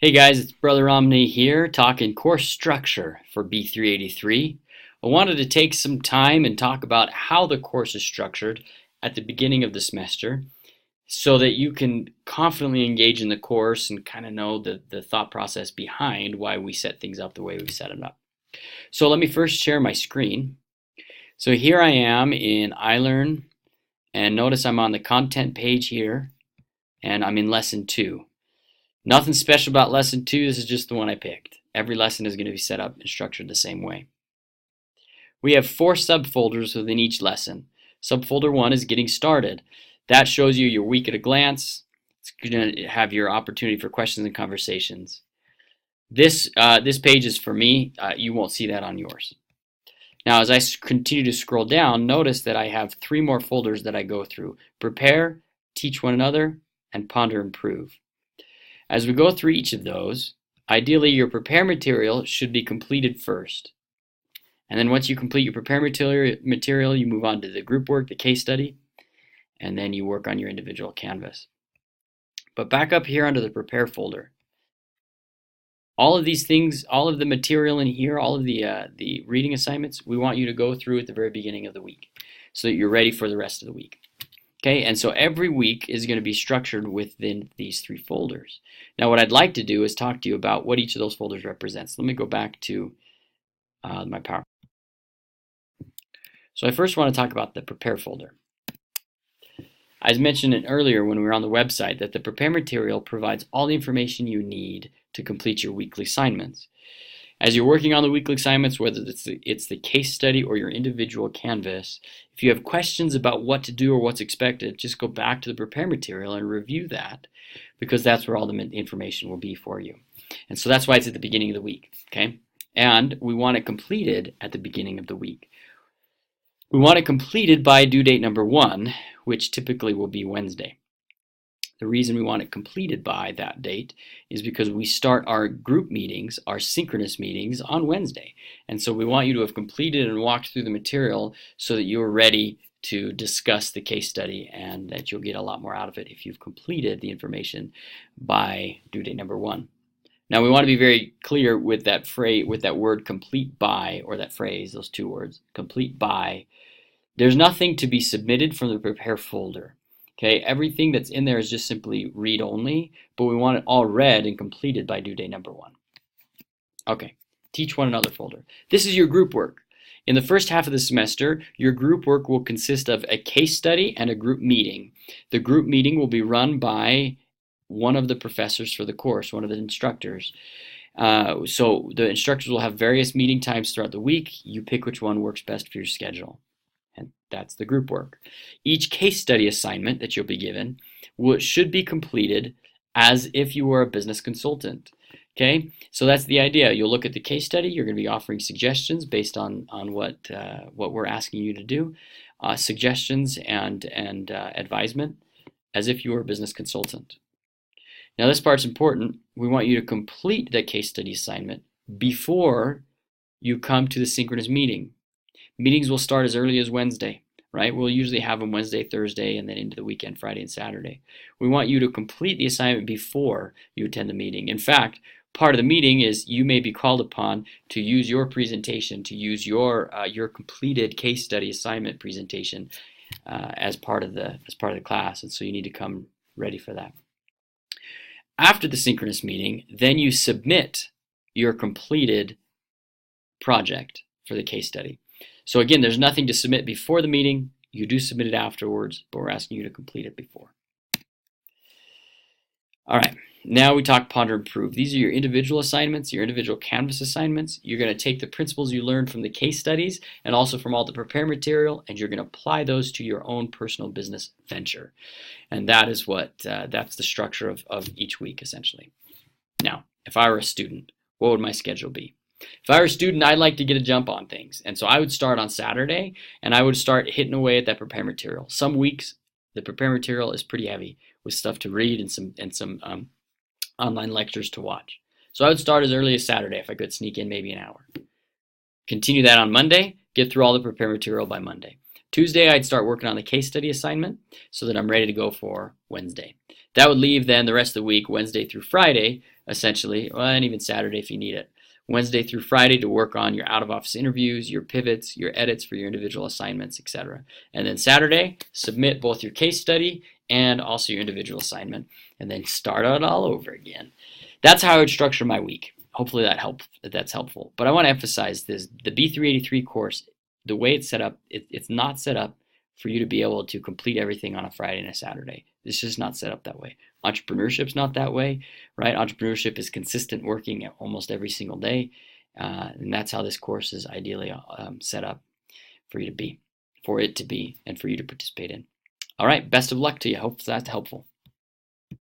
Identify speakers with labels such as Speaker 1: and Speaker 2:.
Speaker 1: Hey guys, it's Brother Omni here talking course structure for B383. I wanted to take some time and talk about how the course is structured at the beginning of the semester so that you can confidently engage in the course and kind of know the thought process behind why we set things up the way we set it up. So let me first share my screen. So here I am in iLearn, and notice I'm on the content page here and I'm in lesson 2. Nothing special about lesson 2, this is just the one I picked. Every lesson is going to be set up and structured the same way. We have 4 subfolders within each lesson. Subfolder 1 is getting started. That shows you your week at a glance. It's going to have your opportunity for questions and conversations. This page is for me. You won't see that on yours. Now as I continue to scroll down, notice that I have 3 more folders that I go through. Prepare, teach one another, and ponder and improve. As we go through each of those, ideally your prepare material should be completed first. And then once you complete your prepare material, you move on to the group work, the case study, and then you work on your individual Canvas. But back up here under the prepare folder. All of these things, all of the material in here, all of the reading assignments, we want you to go through at the very beginning of the week so that you're ready for the rest of the week. Okay, and so every week is going to be structured within these 3 folders. Now what I'd like to do is talk to you about what each of those folders represents. Let me go back to my PowerPoint. So I first want to talk about the prepare folder. I mentioned earlier when we were on the website that the prepare material provides all the information you need to complete your weekly assignments. As you're working on the weekly assignments, whether it's the case study or your individual Canvas, if you have questions about what to do or what's expected, just go back to the prepare material and review that, because that's where all the information will be for you. And so that's why it's at the beginning of the week, okay? And we want it completed at the beginning of the week. We want it completed by due date number 1, which typically will be Wednesday. The reason we want it completed by that date is because we start our group meetings, our synchronous meetings, on Wednesday. And so we want you to have completed and walked through the material so that you're ready to discuss the case study and that you'll get a lot more out of it if you've completed the information by due date number 1. Now we want to be very clear with that phrase, with that word complete by, or that phrase, those 2 words, complete by. There's nothing to be submitted from the prepare folder. Okay, everything that's in there is just simply read only, but we want it all read and completed by due date number 1. Okay, teach one another folder. This is your group work. In the first half of the semester, your group work will consist of a case study and a group meeting. The group meeting will be run by one of the professors for the course, one of the instructors. So the instructors will have various meeting times throughout the week. You pick which one works best for your schedule. And that's the group work. Each case study assignment that you'll be given should be completed as if you were a business consultant. Okay, so that's the idea. You'll look at the case study. You're going to be offering suggestions based on what we're asking you to do, suggestions and advisement as if you were a business consultant. Now this part's important. We want you to complete the case study assignment before you come to the synchronous meeting. Meetings will start as early as Wednesday, right? We'll usually have them Wednesday, Thursday, and then into the weekend, Friday and Saturday. We want you to complete the assignment before you attend the meeting. In fact, part of the meeting is you may be called upon to use your presentation, to use your completed case study assignment presentation as part of the class, and so you need to come ready for that. After the synchronous meeting, then you submit your completed project for the case study. So again, there's nothing to submit before the meeting. You do submit it afterwards, but we're asking you to complete it before. All right, now we talk ponder and improve. These are your individual assignments, your individual Canvas assignments. You're going to take the principles you learned from the case studies and also from all the prepare material, and you're going to apply those to your own personal business venture. And that is that's the structure of each week, essentially. Now, if I were a student, what would my schedule be? If I were a student, I'd like to get a jump on things. And so I would start on Saturday, and I would start hitting away at that prepare material. Some weeks, the prepare material is pretty heavy with stuff to read and some online lectures to watch. So I would start as early as Saturday if I could sneak in maybe an hour. Continue that on Monday, get through all the prepare material by Monday. Tuesday, I'd start working on the case study assignment so that I'm ready to go for Wednesday. That would leave then the rest of the week, Wednesday through Friday, essentially, well, and even Saturday if you need it. Wednesday through Friday to work on your out-of-office interviews, your pivots, your edits for your individual assignments, etc. And then Saturday, submit both your case study and also your individual assignment, and then start it all over again. That's how I would structure my week. Hopefully that's helpful. But I want to emphasize this: the B383 course, the way it's set up, it's not set up for you to be able to complete everything on a Friday and a Saturday. It's just not set up that way. Entrepreneurship's not that way, right? Entrepreneurship is consistent working almost every single day, and that's how this course is ideally set up for it to be, and for you to participate in. All right, best of luck to you. Hope that's helpful.